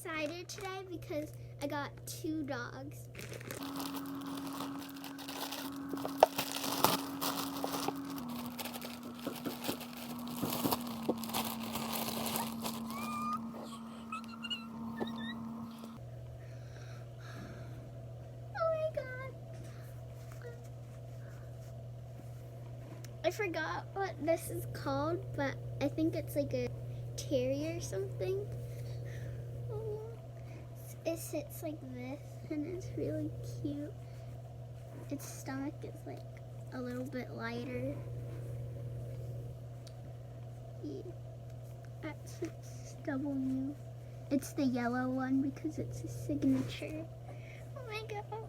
excited today because I got 2 dogs. I forgot what this is called, but I think it's like a terrier or something. It sits like this and it's really cute. Its stomach is like a little bit lighter. Yeah. That's its W. It's the yellow one because it's a signature. Oh my god.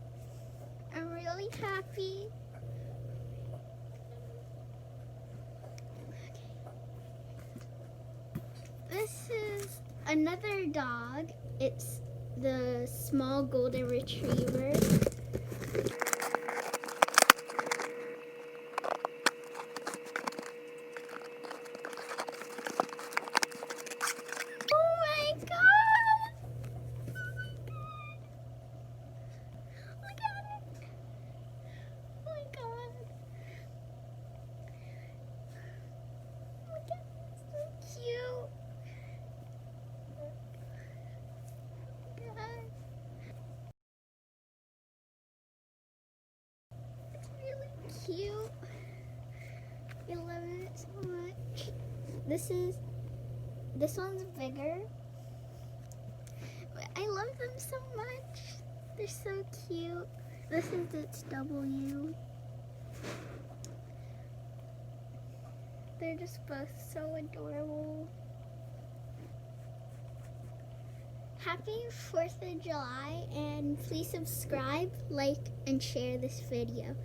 I'm really happy. This is another dog. It's the small golden retriever. Oh my god! Look at it! Oh my god! Look at it, so cute! It's really cute. I love it so much. This one's bigger. But I love them so much. They're so cute. This is its W. They're just both so adorable. Happy 4th of July, and please subscribe, like, and share this video.